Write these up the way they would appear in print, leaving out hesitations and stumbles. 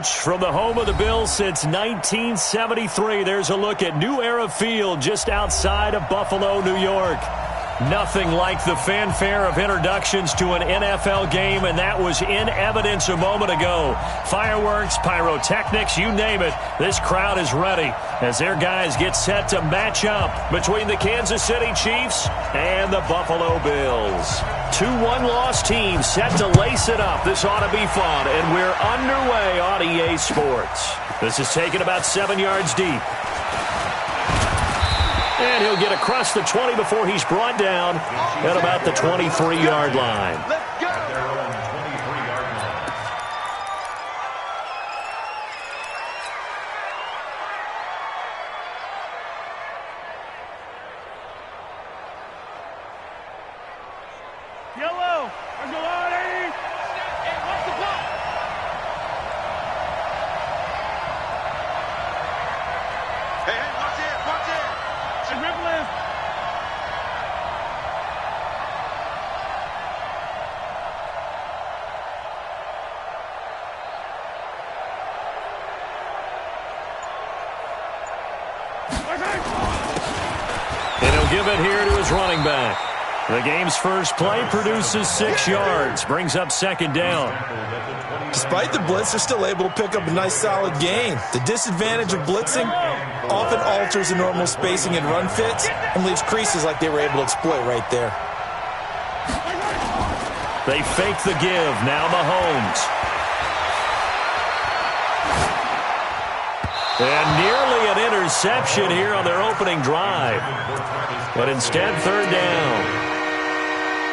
Coach. From the home of the Bills since 1973, there's a look at New Era Field just outside of Buffalo, New York. Nothing like the fanfare of introductions to an NFL game, and that was in evidence a moment ago. Fireworks, pyrotechnics, you name it. This crowd is ready as their guys get set to match up between the Kansas City Chiefs and the Buffalo Bills. 2 one-loss teams set to lace it up. This ought to be fun, and we're underway on EA Sports. This is taken about 7 yards deep. And he'll get across the 20 before he's brought down at about the 23-yard line. Yellow, Angelani, off the block. Hey, watch it, watch it. And rip lift. And he'll give it here to his running back. The game's first play produces 6 yards, brings up second down. Despite the blitz, they're still able to pick up a nice solid gain. The disadvantage of blitzing often alters the normal spacing and run fits and leaves creases like they were able to exploit right there. They fake the give. Now Mahomes. And nearly an interception here on their opening drive. But instead, third down.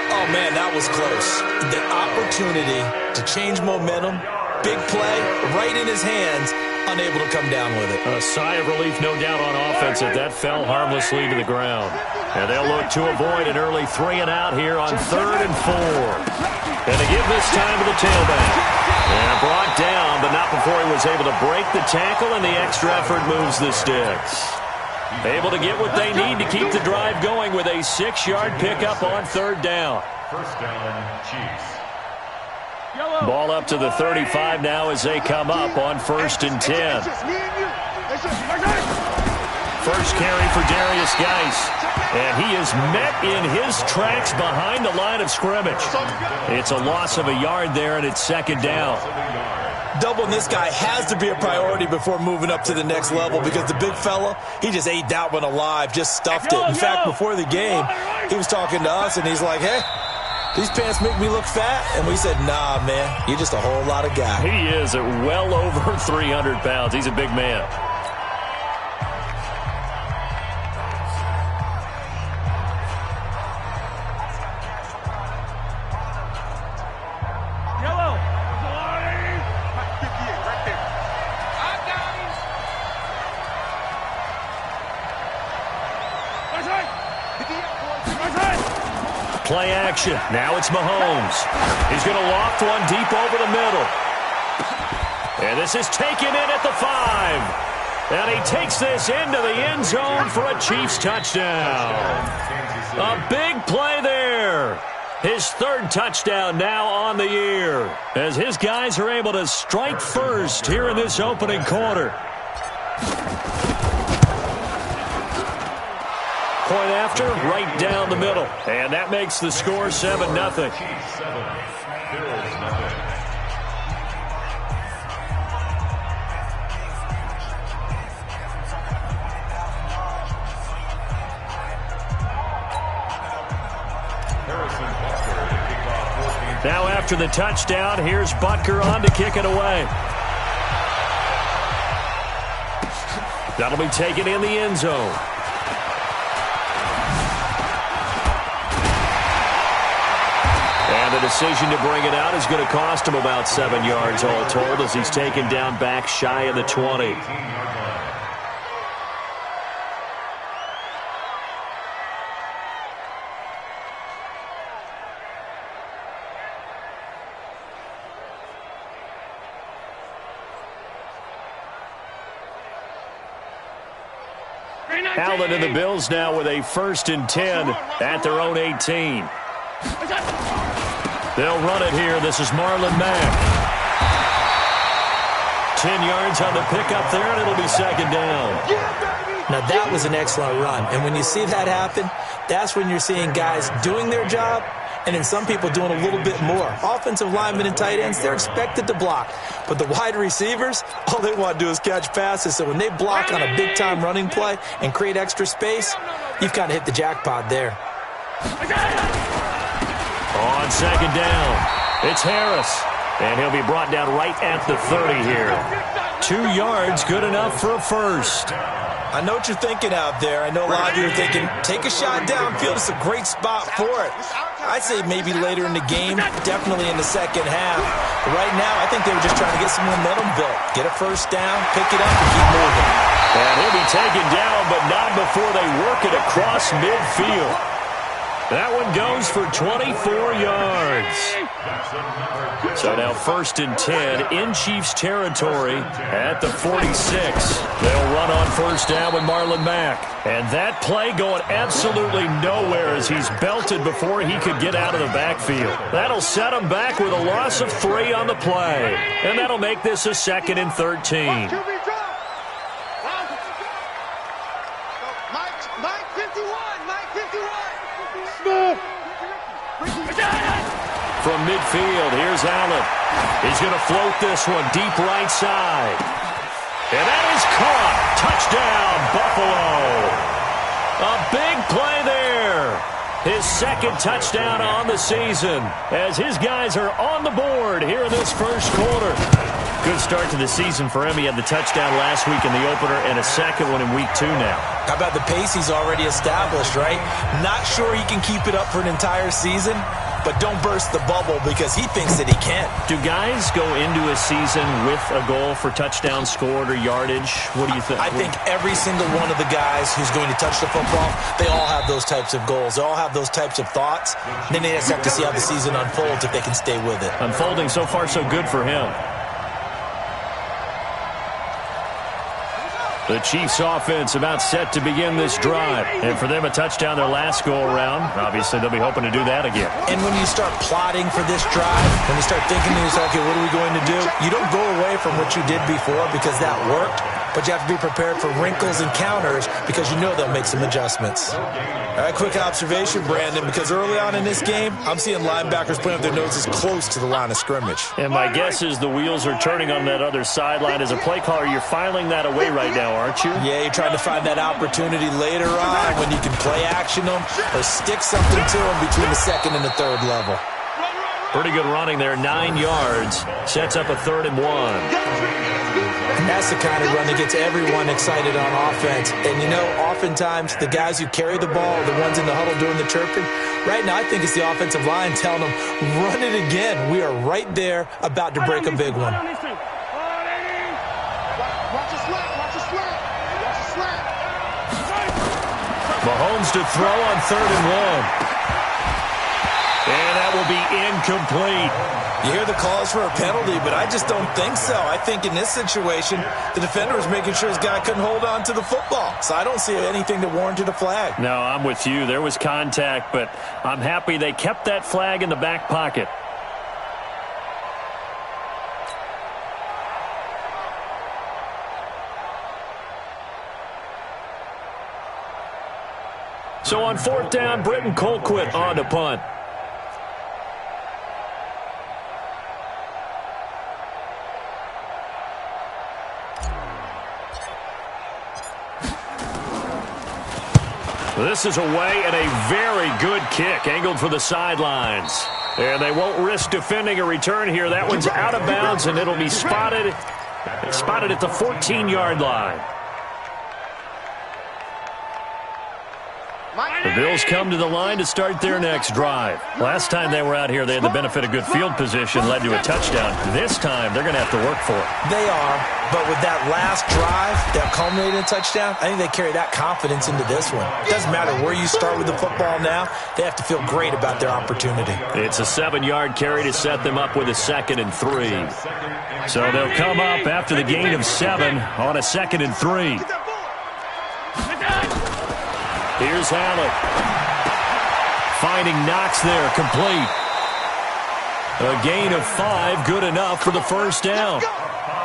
Oh, man, that was close. The opportunity to change momentum, big play, right in his hands, unable to come down with it. A sigh of relief, no doubt, on offense that fell harmlessly to the ground. And they'll look to avoid an early 3 and out here on 3rd and 4. And they give this time to the tailback. And brought down, but not before he was able to break the tackle, and the extra effort moves the sticks. Able to get what they need to keep the drive going with a 6-yard pickup on 3rd down. First down, Chiefs. Ball up to the 35 now as they come up on 1st and 10. First carry for Darius Geis. And he is met in his tracks behind the line of scrimmage. It's a loss of a yard there, and it's 2nd down. Doubling this guy has to be a priority before moving up to the next level because the big fella, he just ate that one alive, just stuffed it. In fact, before the game, he was talking to us, and he's like, hey, these pants make me look fat. And we said, nah, man, you're just a whole lot of guy. He is at well over 300 pounds. He's a big man. Play action. Now it's Mahomes. He's going to loft one deep over the middle. And this is taken in at the 5. And he takes this into the end zone for a Chiefs touchdown. A big play there. His 3rd touchdown now on the year, as his guys are able to strike first here in this opening quarter. Point after, right down the middle. And that makes the score 7-0. Now after the touchdown, here's Butker on to kick it away. That'll be taken in the end zone. And the decision to bring it out is going to cost him about 7 yards all told as he's taken down back shy of the 20. Allen and the Bills now with a 1st and 10 at their own 18. They'll run it here. This is Marlon Mack. 10 yards on the pickup there, and it'll be second down. Now, that was an excellent run. And when you see that happen, that's when you're seeing guys doing their job and then some people doing a little bit more. Offensive linemen and tight ends, they're expected to block. But the wide receivers, all they want to do is catch passes. So when they block on a big-time running play and create extra space, you've kind of hit the jackpot there. On second down, it's Harris. And he'll be brought down right at the 30 here. 2 yards, good enough for a first. I know what you're thinking out there. I know a lot of you are thinking, take a shot downfield. It's a great spot for it. I'd say maybe later in the game, definitely in the second half. But right now, I think they were just trying to get some momentum built. Get a first down, pick it up, and keep moving. And he'll be taken down, but not before they work it across midfield. That one goes for 24 yards. So now 1st and 10 in Chiefs territory at the 46. They'll run on first down with Marlon Mack. And that play going absolutely nowhere as he's belted before he could get out of the backfield. That'll set him back with a loss of 3 on the play. And that'll make this a 2nd and 13. From midfield, here's Allen. He's going to float this one deep right side. And that is caught. Touchdown, Buffalo. A big play there. His 2nd touchdown on the season as his guys are on the board here in this first quarter. Good start to the season for him. He had the touchdown last week in the opener and a second one in week 2 now. How about the pace he's already established, right? Not sure he can keep it up for an entire season, but don't burst the bubble because he thinks that he can. Do guys go into a season with a goal for touchdown scored or yardage? What do you think? I think every single one of the guys who's going to touch the football, they all have those types of goals. They all have those types of thoughts. And then they just have to see how the season unfolds if they can stay with it. Unfolding so far so good for him. The Chiefs offense about set to begin this drive. And for them, a touchdown their last go-around. Obviously, they'll be hoping to do that again. And when you start plotting for this drive, when you start thinking to yourself, okay, what are we going to do? You don't go away from what you did before because that worked. But you have to be prepared for wrinkles and counters because you know they'll make some adjustments. All right, quick observation, Brandon, because early on in this game, I'm seeing linebackers putting up their noses close to the line of scrimmage. And my guess is the wheels are turning on that other sideline. As a play caller, you're filing that away right now, aren't you? Yeah, you're trying to find that opportunity later on when you can play action them or stick something to them between the 2nd and the 3rd level. Pretty good running there, 9 yards. Sets up a 3rd and 1. And that's the kind of run that gets everyone excited on offense. And, you know, oftentimes the guys who carry the ball, the ones in the huddle doing the chirping, right now I think it's the offensive line telling them, run it again. We are right there about to break a big one. Mahomes to throw on 3rd and 1. And that will be incomplete. You hear the calls for a penalty, but I just don't think so. I think in this situation, the defender was making sure his guy couldn't hold on to the football. So I don't see anything that warranted a flag. No, I'm with you. There was contact, but I'm happy they kept that flag in the back pocket. So on 4th down, Britton Colquitt on to punt. This is away and a very good kick, angled for the sidelines. And they won't risk defending a return here. That one's out of bounds, and it'll be spotted at the 14-yard line. The Bills come to the line to start their next drive. Last time they were out here, they had the benefit of good field position, led to a touchdown. This time, they're going to have to work for it. They are, but with that last drive that culminated in a touchdown, I think they carry that confidence into this one. It doesn't matter where you start with the football now. They have to feel great about their opportunity. It's a 7-yard carry to set them up with a 2nd and 3. So they'll come up after the gain of 7 on a 2nd and 3. Here's Allen. Finding Knox there, complete. A gain of 5, good enough for the first down.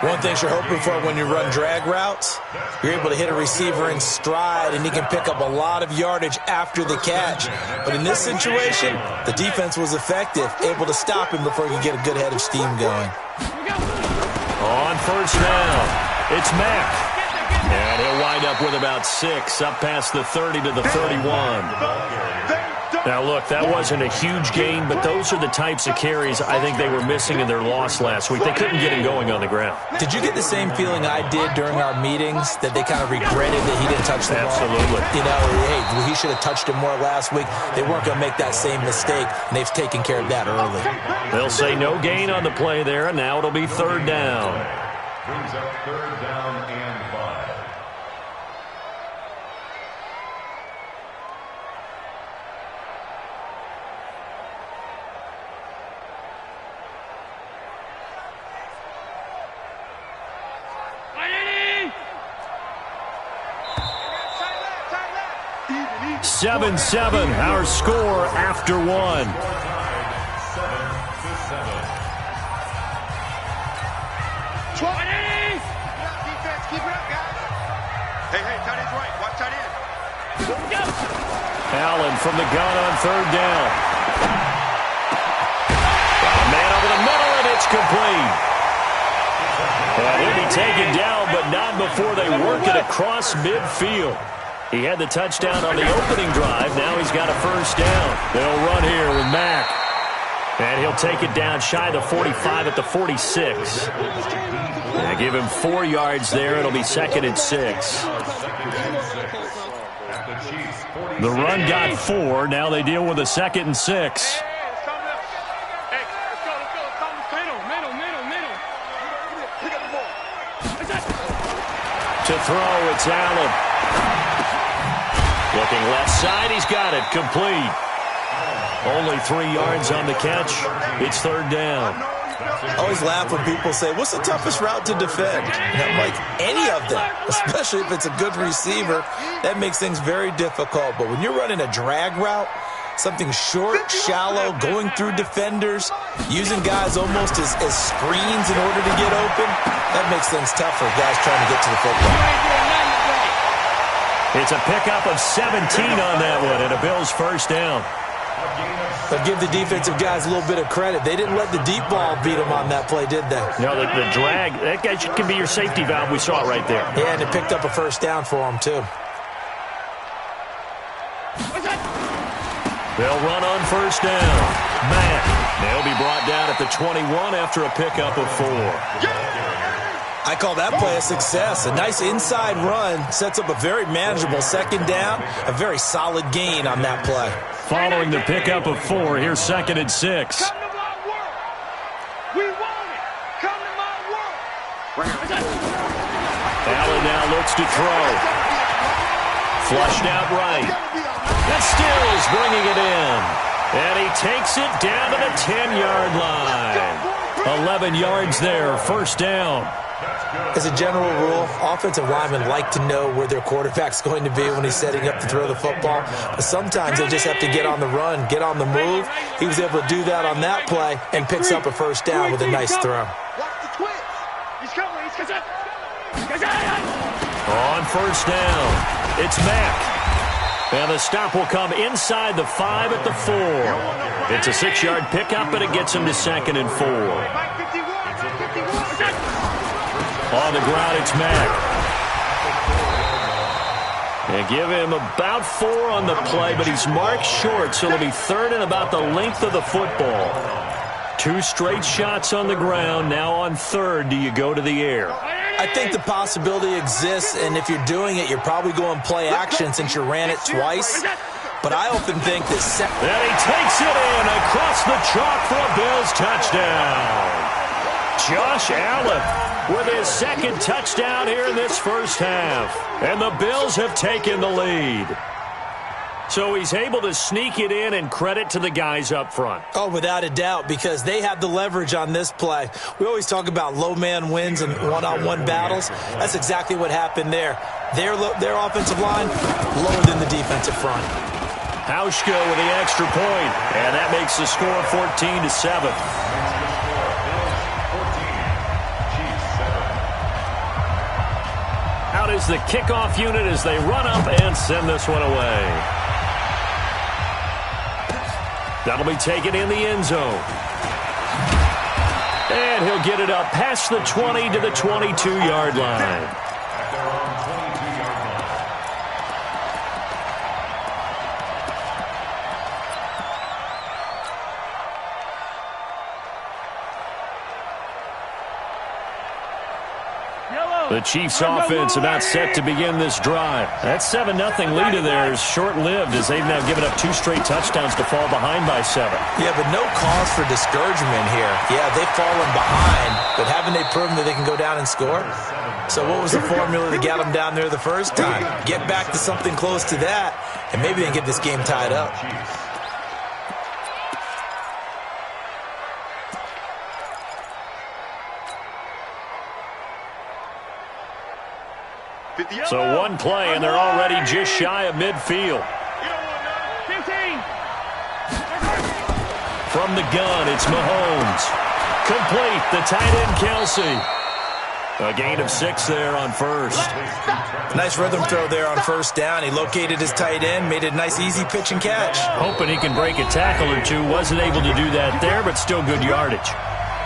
One thing you're hoping for when you run drag routes, you're able to hit a receiver in stride, and he can pick up a lot of yardage after the catch. But in this situation, the defense was effective, able to stop him before he could get a good head of steam going. On first down, it's Mack. And he'll wind up with about 6, up past the 30 to the 31. Now, look, that wasn't a huge gain, but those are the types of carries I think they were missing in their loss last week. They couldn't get him going on the ground. Did you get the same feeling I did during our meetings, that they kind of regretted that he didn't touch the ball? Absolutely. You know, hey, he should have touched it more last week. They weren't going to make that same mistake, and they've taken care of that early. They'll say no gain on the play there, and now it'll be third down. Brings up third down and 5. Seven, our score after 1. 7-7. Defense, keep it up, guys. Hey, tight end's right. Watch tight end. Allen from the gun on third down. Got a man over the middle, and it's complete. And he'll be taken down, but not before they work it across midfield. He had the touchdown on the opening drive. Now he's got a first down. They'll run here with Mack. And he'll take it down shy of the 45 at the 46. And give him 4 yards there. It'll be 2nd and 6. The run got 4. Now they deal with a 2nd and 6. To throw, it's Allen. Looking left side, he's got it. Complete. Only 3 yards on the catch. It's third down. I always laugh when people say, what's the toughest route to defend? And I'm like, any of them, especially if it's a good receiver. That makes things very difficult. But when you're running a drag route, something short, shallow, going through defenders, using guys almost as screens in order to get open, that makes things tough for guys trying to get to the football. It's a pickup of 17 on that one, and a Bills first down. But give the defensive guys a little bit of credit. They didn't let the deep ball beat them on that play, did they? No, the drag, that guy can be your safety valve. We saw it right there. Yeah, and it picked up a first down for them, too. They'll run on first down. Mack. They'll be brought down at the 21 after a pickup of 4. I call that play a success. A nice inside run sets up a very manageable second down, a very solid gain on that play. Following the pickup of 4, here's 2nd and 6. Come to my world. We want it. Come to my world. Allen now looks to throw. Flushed out right. That's Stills bringing it in. And he takes it down to the 10-yard line. 11 yards there, first down. As a general rule, offensive linemen like to know where their quarterback's going to be when he's setting up to throw the football. But sometimes they just have to get on the run, get on the move. He was able to do that on that play and picks up a first down with a nice throw. On first down, it's Mack. And the stop will come inside the 5 at the 4. It's a 6-yard pickup, and it gets him to 2nd and 4. On the ground, it's Mack. And give him about 4 on the play, but he's marked short, so it'll be 3rd and about the length of the football. 2 straight shots on the ground. Now on 3rd, do you go to the air? I think the possibility exists, and if you're doing it, you're probably going play action since you ran it twice. But I often think that... And he takes it in across the chalk for a Bills touchdown. Josh Allen with his 2nd touchdown here in this first half. And the Bills have taken the lead. So he's able to sneak it in, and credit to the guys up front. Oh, without a doubt, because they have the leverage on this play. We always talk about low man wins and one-on-one battles. That's exactly what happened there. Their offensive line lower than the defensive front. Hauschka with the extra point, and that makes the score 14-7. is the kickoff unit as they run up and send this one away. That'll be taken in the end zone. And he'll get it up past the 20 to the 22-yard line. The Chiefs offense about set to begin this drive. That 7-0 lead of theirs short-lived as they've now given up 2 straight touchdowns to fall behind by 7. Yeah, but no cause for discouragement here. Yeah, they've fallen behind, but haven't they proven that they can go down and score? So what was the formula to get them down there the first time? Get back to something close to that, and maybe they can get this game tied up. So one play, and they're already just shy of midfield. From the gun, it's Mahomes. Complete, the tight end, Kelsey. A gain of 6 there on first. Nice rhythm throw there on first down. He located his tight end, made it a nice, easy pitch and catch. Hoping he can break a tackle or two. Wasn't able to do that there, but still good yardage.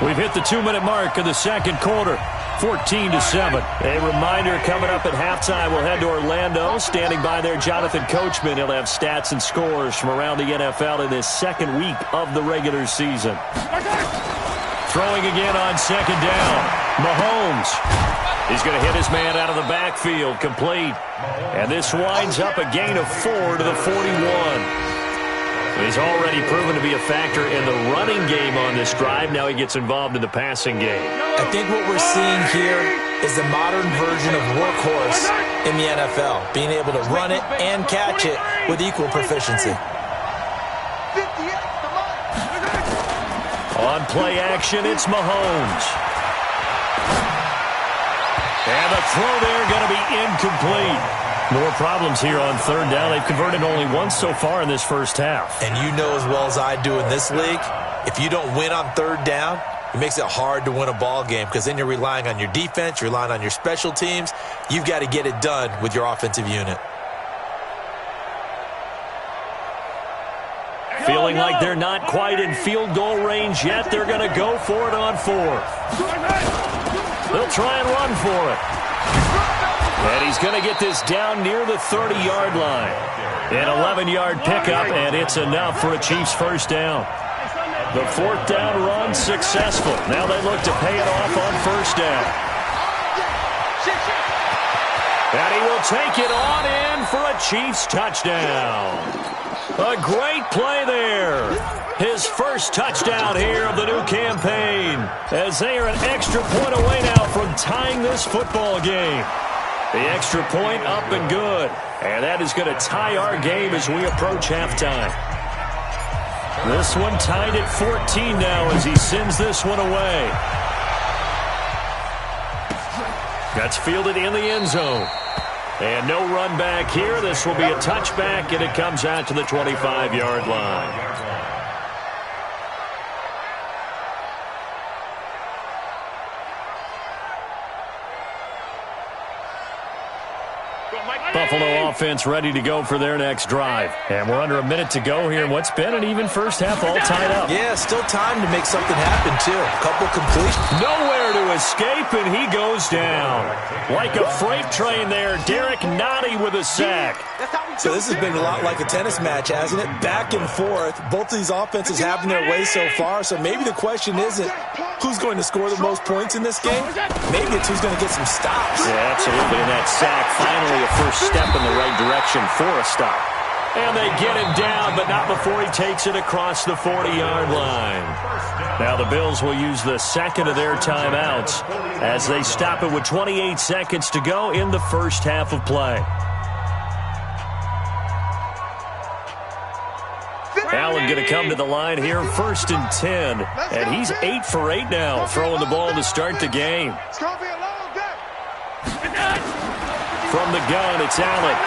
We've hit the 2-minute mark of the second quarter. 14-7. A reminder coming up at halftime. We'll head to Orlando. Standing by there, Jonathan Coachman. He'll have stats and scores from around the NFL in this second week of the regular season. Throwing again on second down. Mahomes. He's going to hit his man out of the backfield. Complete. And this winds up a gain of 4 to the 41. He's already proven to be a factor in the running game on this drive. Now he gets involved in the passing game. I think what we're seeing here is the modern version of workhorse in the NFL, being able to run it and catch it with equal proficiency. On play action, it's Mahomes. And the throw there going to be incomplete. More problems here on third down. They've converted only once so far in this first half. And you know as well as I do in this league, if you don't win on third down, it makes it hard to win a ball game because then you're relying on your defense, you're relying on your special teams. You've got to get it done with your offensive unit. Feeling like they're not quite in field goal range yet. They're going to go for it on fourth. They'll try and run for it. And he's going to get this down near the 30-yard line. An 11-yard pickup, and it's enough for a Chiefs first down. The fourth down run successful. Now they look to pay it off on first down. And he will take it on in for a Chiefs touchdown. A great play there. His first touchdown here of the new campaign, as they are an extra point away now from tying this football game. The extra point up and good. And that is going to tie our game as we approach halftime. This one tied at 14 now as he sends this one away. That's fielded in the end zone. And no run back here. This will be a touchback, and it comes out to the 25-yard line. Buffalo offense ready to go for their next drive. And we're under a minute to go here in what's been an even first half, all tied up. Yeah, still time to make something happen, too. A couple completions. Nowhere to escape, and he goes down. Like a freight train there, Derek Nottie with a sack. So this has been a lot like a tennis match, hasn't it? Back and forth. Both of these offenses having their way so far, so maybe the question isn't who's going to score the most points in this game. Maybe it's who's going to get some stops. Yeah, absolutely. And that sack, finally a first step in the right direction for a stop. And they get him down, but not before he takes it across the 40-yard line. Now the Bills will use the second of their timeouts as they stop it with 28 seconds to go in the first half of play. Allen going to come to the line here, 1st and 10. And he's 8 for 8 now, throwing the ball to start the game. From the gun, it's Allen.